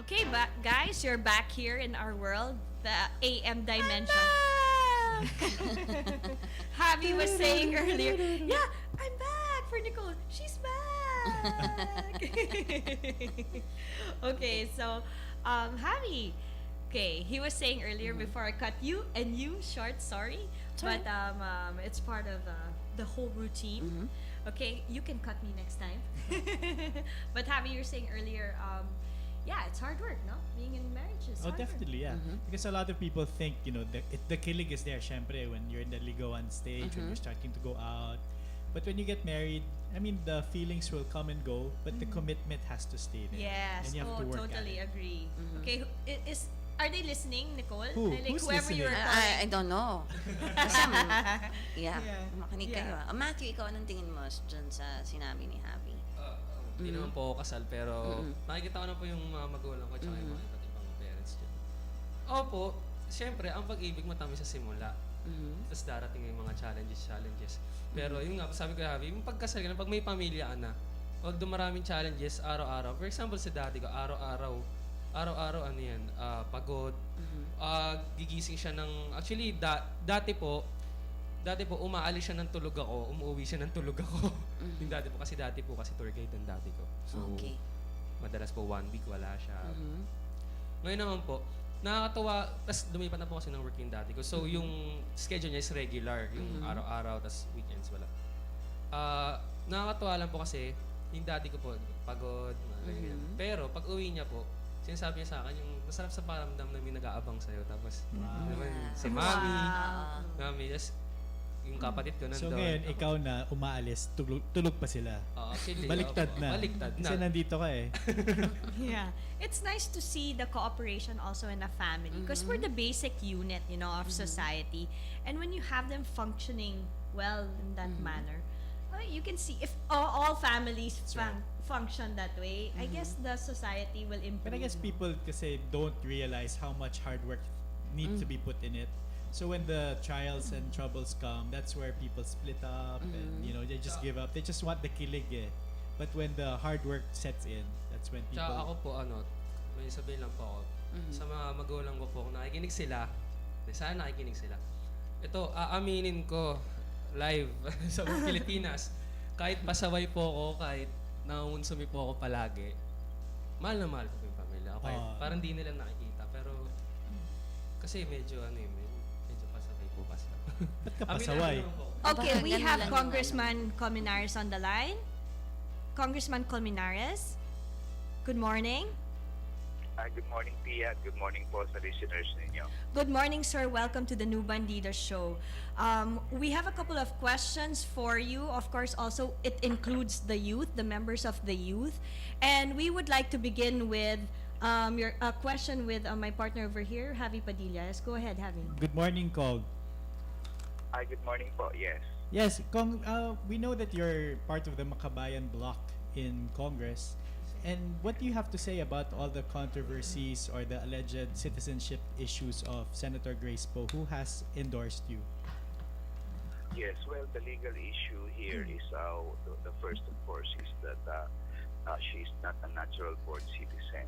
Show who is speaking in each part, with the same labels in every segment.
Speaker 1: Okay, but guys, you're back here in our world, the AM dimension. Javi was saying earlier, yeah, I'm back for Nicole. She's back. Okay, so Javi, okay, he was saying earlier before I cut you and you short, sorry,
Speaker 2: Sorry.
Speaker 1: but it's part of the whole routine. Okay, you can cut me next time. But Javi, you were saying earlier, yeah, it's hard work, no? Being in marriage is
Speaker 3: Oh,
Speaker 1: hard work.
Speaker 3: definitely, yeah. Because a lot of people think, the kilig is there, syempre, when you're in the ligawan stage, when you're starting to go out. But when you get married, I mean, the feelings will come and go, but the commitment has to stay there.
Speaker 1: Yes,
Speaker 3: And you have to work
Speaker 1: totally
Speaker 3: at it.
Speaker 1: agree. Okay, are they listening, Nicole?
Speaker 3: Who?
Speaker 1: Like
Speaker 3: Who's
Speaker 1: whoever you were
Speaker 3: listening?
Speaker 1: calling.
Speaker 2: I don't know. Kasi, yeah, makinig
Speaker 1: Yeah.
Speaker 2: kayo. Matthew, ikaw anong tingin mo dyan sa sinabi ni Javi?
Speaker 4: Hindi naman po ako kasal, pero nakikita ko na po yung mga magulang ko tsaka yung mga iba't ibang parents dyan. Opo, siyempre, ang pag-ibig matamis sa simula. Tapos darating yung mga challenges. Pero yun nga, sabi ko, Javi, yung pagkasal ka na, pag may pamilya ka na, although maraming challenges, araw-araw. For example, si daddy ko, araw-araw, ano yan, pagod. Gigising siya ng, actually, dati po, umaalis siya ng tulog ako, umuwi siya ng tulog ako. Yung dati po kasi tour guide ang dati ko. So,
Speaker 2: Okay.
Speaker 4: madalas po 1 week wala siya. Ngayon naman po, nakakatawa, tas lumipat na po kasi ng working dati ko. So, yung schedule niya is regular, yung araw-araw, tas weekends wala. Nakakatawa lang po kasi, yung dati ko po, pagod, mga ganyan. Pero, pag uwi niya po, sinasabi niya sa akin, yung masarap sa paramdam na may nag-aabang sa'yo. Tapos, naman, si mami, tas yung kapatid ko nandun.
Speaker 3: So ngayon, ikaw na umaalis, tulog pa sila.
Speaker 4: Actually,
Speaker 3: Baliktad na.
Speaker 4: Baliktad na.
Speaker 3: Kasi nandito ka eh.
Speaker 1: Yeah. It's nice to see the cooperation also in a family because we're the basic unit, of society. And when you have them functioning well in that manner, you can see if all families function that way, I guess the society will improve.
Speaker 3: But I guess people kasi don't realize how much hard work needs to be put in it. So when the trials and troubles come, that's where people split up and they just give up. They just want the kilig eh. But when the hard work sets in, that's when people...
Speaker 4: Tsaka ako po, may sabihin lang po ako. Sa mga magulang ko po, kung nakikinig sila, sana nakikinig sila. Ito, aaminin ko, live, sa buong Pilipinas, kahit pasaway po ako, kahit nangungunsumi po ako palagi, mahal na mahal ko po yung pamilya. Okay, parang di nila nakikita, pero kasi medyo medyo pasaway po kasi ako.
Speaker 3: Ba't ka pasaway?
Speaker 1: Okay, we
Speaker 2: Ganun
Speaker 1: have
Speaker 2: lang
Speaker 1: Congressman Colmenares on the line. Congressman Colmenares, good morning.
Speaker 5: Good morning, Pia. Good morning po sa listeners ninyo.
Speaker 1: Good morning, sir. Welcome to the new Bandidos show. We have a couple of questions for you. Of course, also it includes the youth, the members of the youth, and we would like to begin with your question with my partner over here, Javi Padilla. Yes, go ahead, Javi.
Speaker 3: Good morning, Cog.
Speaker 5: Good morning po. Yes.
Speaker 3: Yes, Kong, we know that you're part of the Makabayan bloc in Congress. And what do you have to say about all the controversies or the alleged citizenship issues of Senator Grace Poe, who has endorsed you?
Speaker 5: Yes. Well, the legal issue here is the first, of course, is that she's not a natural born citizen.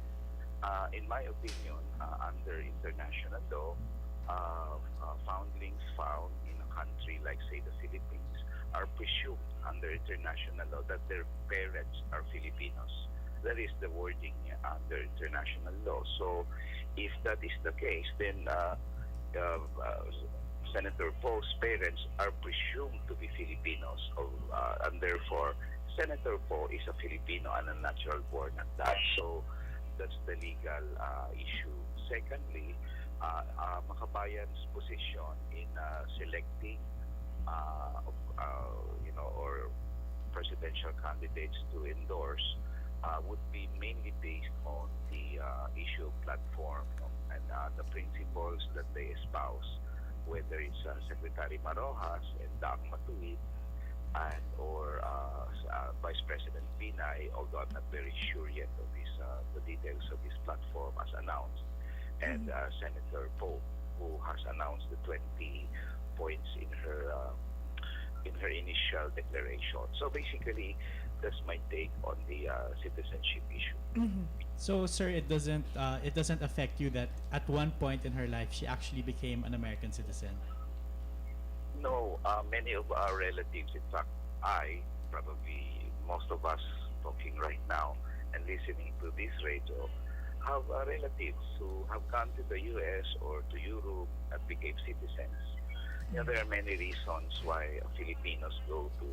Speaker 5: In my opinion, under international law, foundlings found in a country like, say, the Philippines are presumed under international law that their parents are Filipinos. That is the wording under international law. So, if that is the case, then Senator Poe's parents are presumed to be Filipinos, and therefore Senator Poe is a Filipino and a natural born at that. So, that's the legal issue. Secondly, Makabayan's position in selecting, or presidential candidates to endorse would be mainly based on the issue platform and the principles that they espouse, whether it's Secretary Marojas and Doc Matuid or Vice President Binay, although I'm not very sure yet of the details of his platform as announced, and Senator Poe, who has announced the 20 points in her initial declaration. So basically, that's my take on the citizenship issue.
Speaker 3: So, sir, it doesn't affect you that at one point in her life she actually became an American citizen.
Speaker 5: No, many of our relatives, in fact, probably most of us talking right now and listening to this radio, have relatives who have gone to the U.S. or to Europe and became citizens. There are many reasons why Filipinos go to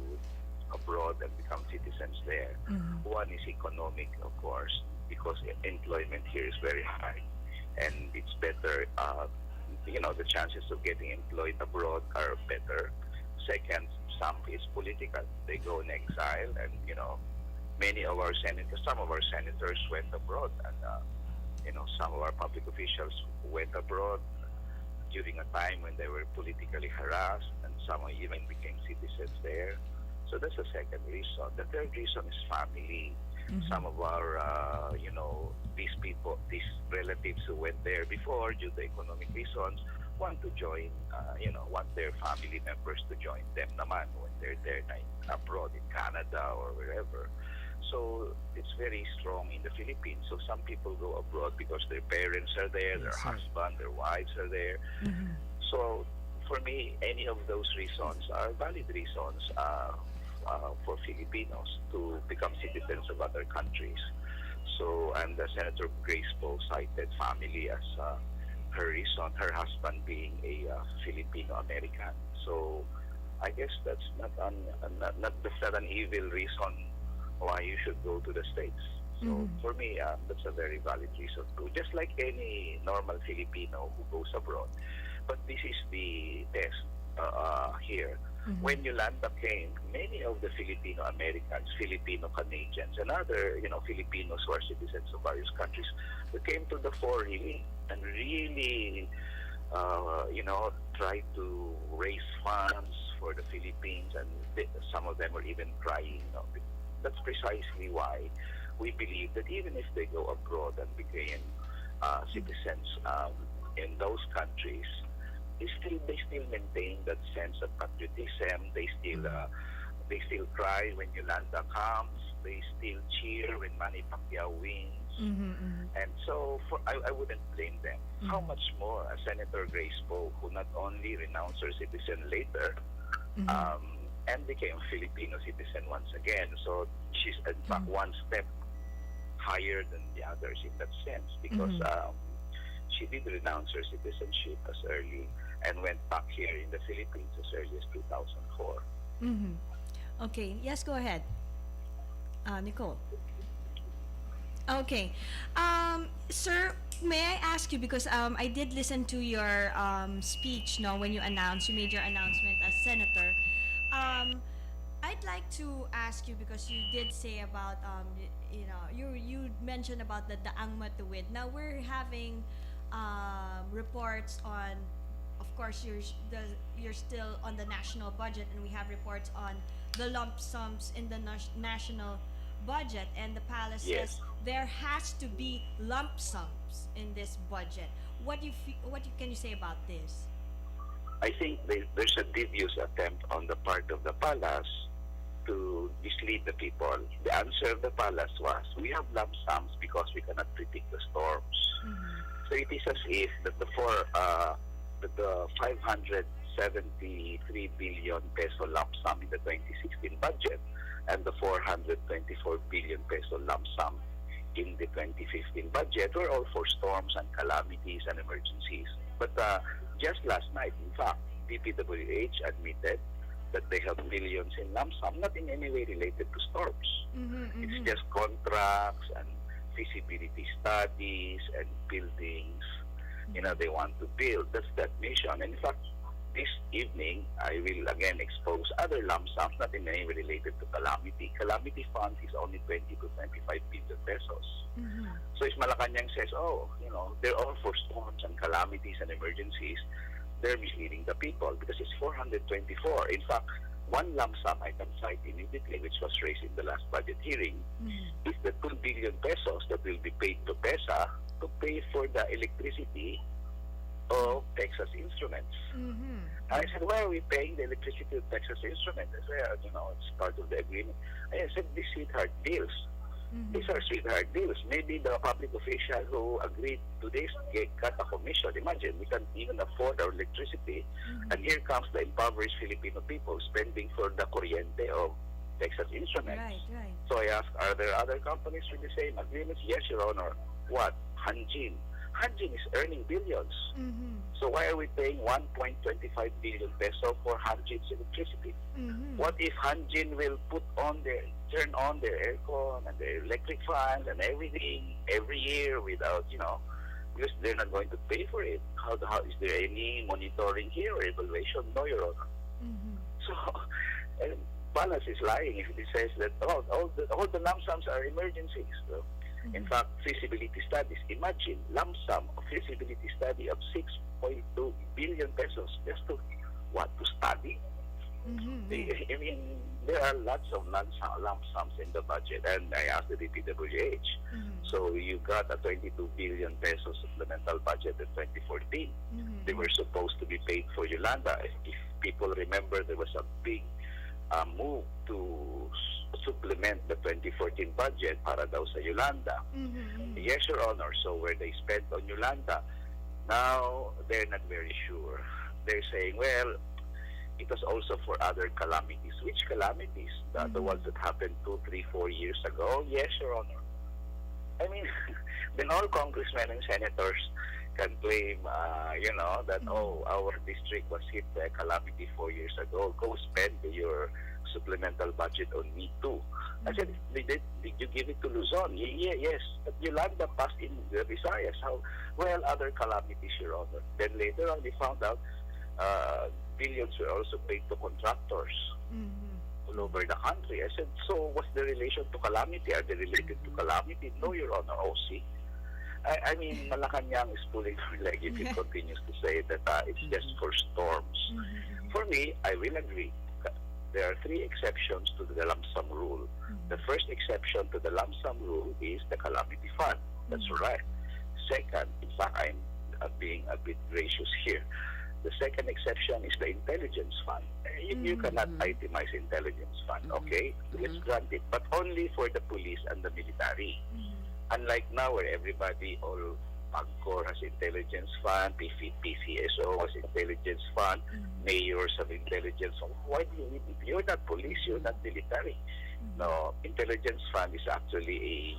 Speaker 5: abroad and become citizens there. One is economic, of course, because employment here is very high, and it's better. The chances of getting employed abroad are better. Second, some is political. They go in exile, and some of our senators went abroad, and some of our public officials went abroad during a time when they were politically harassed, and some even became citizens there. So that's the second reason. The third reason is family. Some of our, these relatives who went there before due to economic reasons want to join, want their family members to join them naman when they're there abroad in Canada or wherever. So it's very strong in the Philippines. So some people go abroad because their parents are there, their husband, their wives are there. So for me, any of those reasons are valid reasons for Filipinos to become citizens of other countries. So, and Senator Grace Poe cited family as her reason, her husband being a Filipino-American. So I guess that's not an evil reason why you should go to the States. So for me, that's a very valid reason too. Just like any normal Filipino who goes abroad. But this is the test here. When Yolanda came, many of the Filipino Americans, Filipino Canadians, and other Filipinos who are citizens of various countries, who came to the fore really and really tried to raise funds for the Philippines, and some of them were even crying. That's precisely why we believe that even if they go abroad and became citizens in those countries, they still maintain that sense of patriotism. They still cry when Yolanda comes. They still cheer when Manny Pacquiao wins. And so I wouldn't blame them. How much more Senator Grace Poe, who not only renounced her citizen later, and became a Filipino citizen once again. So she's in fact one step higher than the others in that sense, because she did renounce her citizenship as early and went back here in the Philippines as early as 2004.
Speaker 1: Okay, yes, go ahead. Nicole. Okay. Sir, may I ask you, because I did listen to your speech, when you made your announcement as senator. I'd like to ask you, because you did say about you mentioned about the daang matuwid. Now we're having reports on, of course, you're still on the national budget, and we have reports on the lump sums in the national budget, and the palace says there has to be lump sums in this budget. What can you say about this?
Speaker 5: I think there's a devious attempt on the part of the palace to mislead the people. The answer of the palace was, we have lump sums because we cannot predict the storms. So it is as if that the 573 billion peso lump sum in the 2016 budget and the 424 billion peso lump sum in the 2015 budget were all for storms and calamities and emergencies. But just last night, in fact, DPWH admitted that they have millions in lump sum, not in any way related to storms. It's just contracts and feasibility studies and buildings. They want to build. That's that mission. And in fact, this evening, I will again expose other lump sums, not in any way related to calamity. Calamity fund is only 20 to 25 billion pesos. So if Malacanang says, they're all for storms and calamities and emergencies, they're misleading the people, because it's 424. In fact, one lump sum I can cite immediately, which was raised in the last budget hearing, is the 2 billion pesos that will be paid to PESA to pay for the electricity of Texas Instruments.
Speaker 1: Mm-hmm.
Speaker 5: I said, why are we paying the electricity to Texas Instruments? They said, it's part of the agreement. I said, these sweetheart deals. These are sweetheart deals. Maybe the public official who agreed to this got a commission. Imagine, we can't even afford our electricity. And here comes the impoverished Filipino people spending for the corriente of Texas Instruments.
Speaker 1: Right.
Speaker 5: So I asked, are there other companies with the same agreements? Yes, Your Honor. What? Hanjin. Hanjin is earning billions. So why are we paying 1.25 billion peso for Hanjin's electricity? What if Hanjin will turn on their aircon and their electric fans and everything every year without, because they're not going to pay for it. How is there any monitoring here or evaluation? No, Your Honor. So, balance is lying if it says that all the lump sums are emergencies. So, in fact, feasibility studies. Imagine lump sum of feasibility study of 6.2 billion pesos just to study. I mean, there are lots of lump sums in the budget, and I asked the DPWH. So you got a 22 billion pesos supplemental budget in 2014. They were supposed to be paid for Yolanda. If people remember, there was a big move to supplement the 2014 budget para daw sa Yolanda. Yes, Your Honor. So where they spent on Yolanda, now they're not very sure. They're saying, well, it was also for other calamities. Which calamities? The ones that happened 2, 3, 4 years ago? Yes, Your Honor. I mean, then all congressmen and senators can claim, that, our district was hit by a calamity 4 years ago. Go spend your supplemental budget on me too. I said, did you give it to Luzon? Yes. But Yolanda passed in the Visayas. Other calamities, Your Honor. Then later on, they found out billions were also paid to contractors all over the country. I said, so what's the relation to calamity? Are they related to calamity? No, Your Honor. See? I mean, Malacanang is pulling her leg if it continues to say that it's just for storms. For me, I will agree. There are 3 exceptions to the lump sum rule. The first exception to the lump sum rule is the calamity fund. That's right. Second, in fact, I'm being a bit gracious here. The second exception is the intelligence fund. You cannot itemize intelligence fund, okay? Let's grant it, but only for the police and the military. Unlike now where everybody, all PAGCOR has intelligence fund, PCSO has intelligence fund, mayors have intelligence fund. Why do you need it? You're not police, you're not military. No, intelligence fund is actually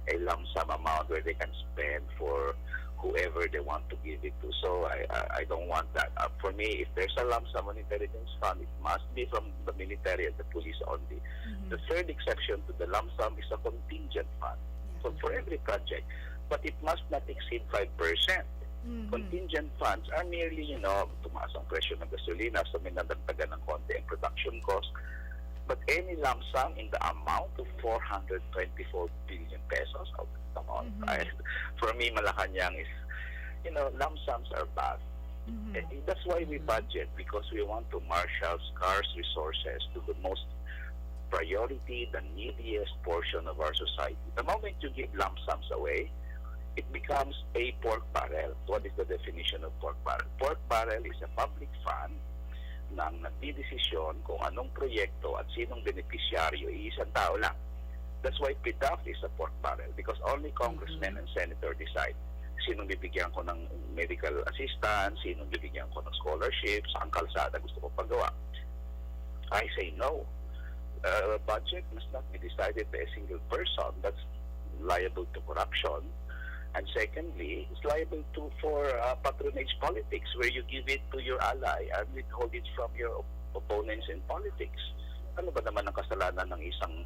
Speaker 5: a lump sum amount where they can spend for whoever they want to give it to. So I don't want that. For me, if there's a lump sum on intelligence fund, it must be from the military and the police only. The third exception to the lump sum is a contingent fund. So for every project, but it must not exceed 5%. Contingent funds are merely, tumaas ang presyo ng gasolina, so may nadagdagan ng konti ang production cost. But any lump sum in the amount of 424 billion pesos, come on. For me, Malacanang is, lump sums are bad. And that's why we budget, because we want to marshal scarce resources to the most priority, the neediest portion of our society. The moment you give lump sums away, it becomes a pork barrel. What is the definition of pork barrel? Pork barrel is a public fund na nagdidesisyon kung anong proyekto at sinong beneficiaryo, isang tao lang. That's why PDAF is a pork barrel, because only congressmen and senator decide sinong bibigyan ko ng medical assistance, sinong bibigyan ko ng scholarships, ang kalsada gusto ko pagawa. I say no. Budget must not be decided by a single person. That's liable to corruption. And secondly, it's liable for patronage politics, where you give it to your ally and withhold it from your opponents in politics. Ano ba naman ang kasalanan ng isang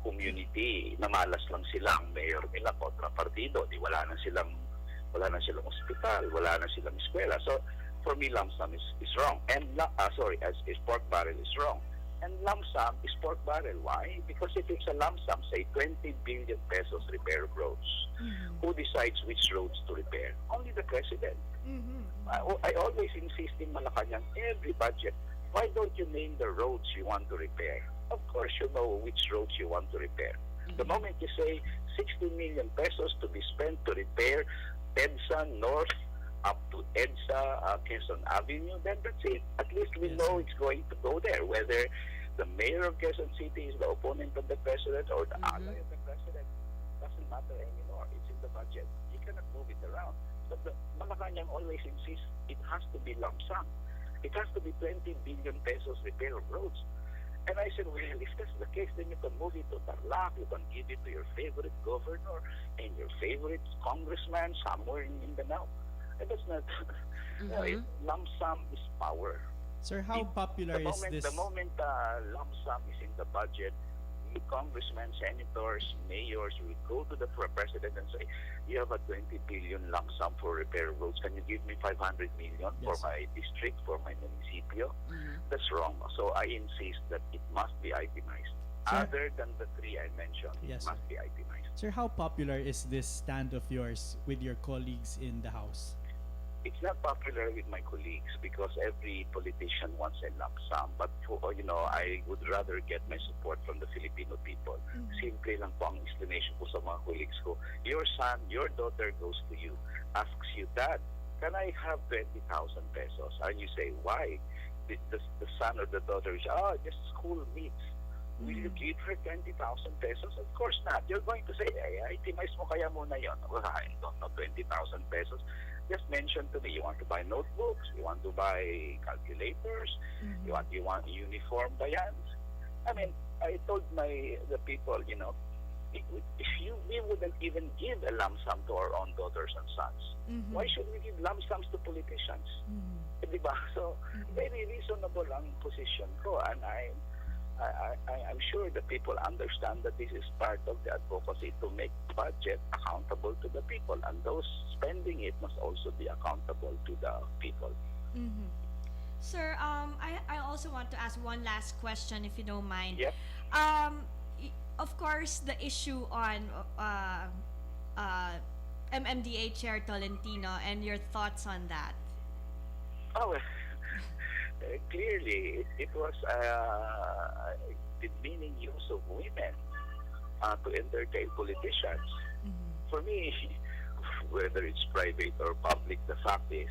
Speaker 5: community na malas lang silang mayor nila kontra partido? Di wala na silang ospital, wala na silang eskwela. So for me, lump sum is wrong. And as pork barrel is wrong. And lump sum is pork barrel. Why? Because if it's a lump sum, say 20 billion pesos repair of roads, who decides which roads to repair? Only the president. I always insist in Malacanang, every budget, why don't you name the roads you want to repair? Of course you know which roads you want to repair. The moment you say 60 million pesos to be spent to repair Edson North up to EDSA, Quezon Avenue, then that's it. At least we
Speaker 3: Yes,
Speaker 5: know
Speaker 3: sir.
Speaker 5: it's going to go there, whether the mayor of Quezon City is the opponent of the president or the ally of the president. Doesn't matter anymore. It's in the budget. You cannot move it around. But the Malacanang always insists it has to be lump sum. It has to be 20 billion pesos repair of roads. And I said, well, if that's the case, then you can move it to Tarlac, you can give it to your favorite governor and your favorite congressman somewhere in Mindanao. And that's not, lump sum is power.
Speaker 3: Sir, how popular is this?
Speaker 5: The moment lump sum is in the budget, the congressmen, senators, mayors will go to the president and say, you have a 20 billion lump sum for repair roads. Can you give me 500 million for
Speaker 3: Yes, sir.
Speaker 5: my district, for my municipio? That's wrong. So I insist that it must be itemized.
Speaker 3: Sir?
Speaker 5: Other than the three I mentioned,
Speaker 3: Yes,
Speaker 5: it must be itemized.
Speaker 3: Sir, how popular is this stand of yours with your colleagues in the House?
Speaker 5: It's not popular with my colleagues because every politician wants a lump sum. But I would rather get my support from the Filipino people. Simple lang po ang explanation ko sa mga colleagues ko. Your son, your daughter goes to you, asks you, Dad, can I have 20,000 pesos? And you say, why? The son or the daughter is, just school needs. Will you give her 20,000 pesos? Of course not. You're going to say, itemize mo kaya muna yun. Well, I don't know, 20,000 pesos. Just mention to me, you want to buy notebooks, you want to buy calculators, you want uniform ba yan? I mean, I told the people, if we wouldn't even give a lump sum to our own daughters and sons, why should we give lump sums to politicians? Diba? So, very reasonable ang position ko, and I'm sure that people understand that this is part of the advocacy to make budget accountable to the people, and those spending it must also be accountable to the people.
Speaker 1: Sir, I also want to ask one last question, if you don't mind.
Speaker 5: Yep.
Speaker 1: Of course, the issue on MMDA Chair Tolentino and your thoughts on that.
Speaker 5: Oh, clearly, it was demeaning use of women to entertain politicians. For me, whether it's private or public, the fact is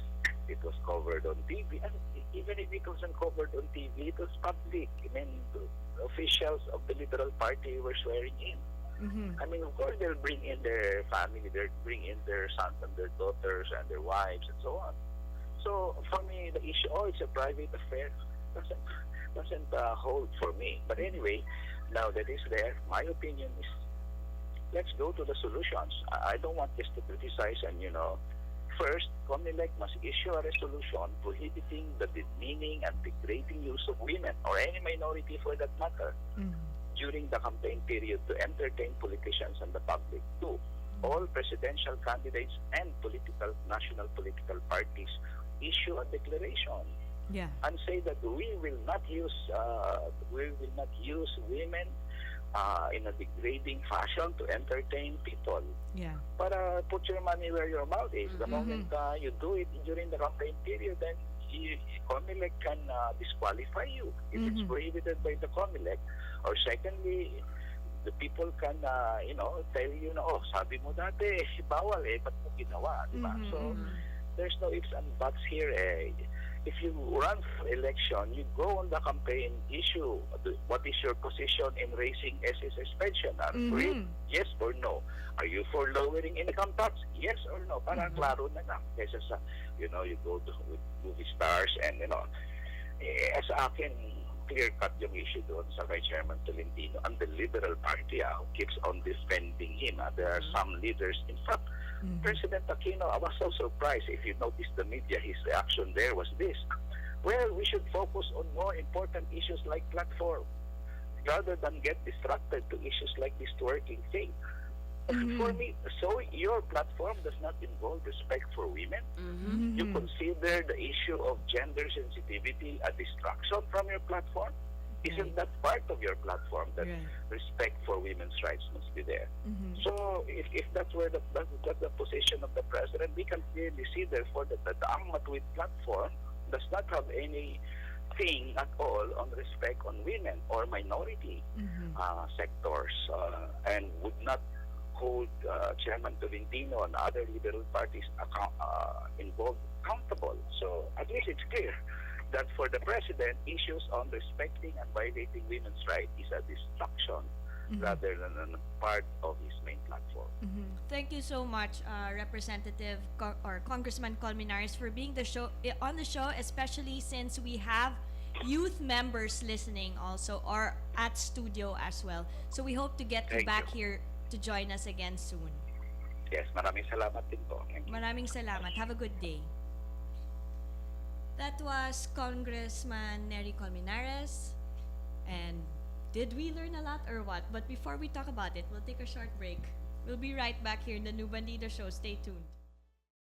Speaker 5: it was covered on TV. And even if it wasn't covered on TV, it was public. I mean, the officials of the Liberal Party were swearing in. I mean, of course, they'll bring in their family, they'll bring in their sons and their daughters and their wives and so on. So for me, the issue, it's a private affair, doesn't hold for me. But anyway, now that it's there, my opinion is, let's go to the solutions. I don't want just to criticize and, first, COMELEC must issue a resolution prohibiting the demeaning and degrading use of women or any minority for that matter during the campaign period to entertain politicians and the public. Two, all presidential candidates and national political parties issue a declaration and say that we will not use women in a degrading fashion to entertain people. Para put your money where your mouth is. The moment you do it during the campaign period, then COMELEC can disqualify you if it's prohibited by the COMELEC. Or secondly, the people can, tell you, sabi mo dati, bawal ba't mo ginawa? Diba? So, there's no ifs and buts here. If you run for election, you go on the campaign issue. What is your position in raising SSS pension? Are you for it? Yes or no? Are you for lowering income tax? Yes or no? Para klaro na lang. Kesa sa, you go with movie stars and, sa akin, clear-cut yung issue doon sa kay Chairman Tolentino and the Liberal Party who keeps on defending him. There are some leaders. In fact, President Aquino, I was so surprised. If you notice the media, his reaction there was this. Well, we should focus on more important issues like platform rather than get distracted to issues like this twerking thing. For me, so your platform does not involve respect for women. You consider the issue of gender sensitivity a distraction from your platform? Isn't that part of your platform that respect for women's rights must be there? So if that's where the position of the president, we can clearly see therefore that the Ang Matuwid platform does not have anything at all on respect on women or minority sectors and would not hold Chairman Tolentino and other liberal parties involved accountable. So at least it's clear that for the president, issues on respecting and violating women's rights is a distraction rather than a part of his main platform.
Speaker 1: Thank you so much, Representative or Congressman Colmenares, for being on the show, especially since we have youth members listening also or at studio as well. So we hope to get you
Speaker 5: Thank
Speaker 1: back
Speaker 5: you.
Speaker 1: here to join us again soon.
Speaker 5: Yes, maraming salamat din po. Thank you.
Speaker 1: Maraming salamat. Have a good day. That was Congressman Nery Colmenares. And did we learn a lot or what? But before we talk about it, we'll take a short break. We'll be right back here in the New Bandido Show. Stay tuned.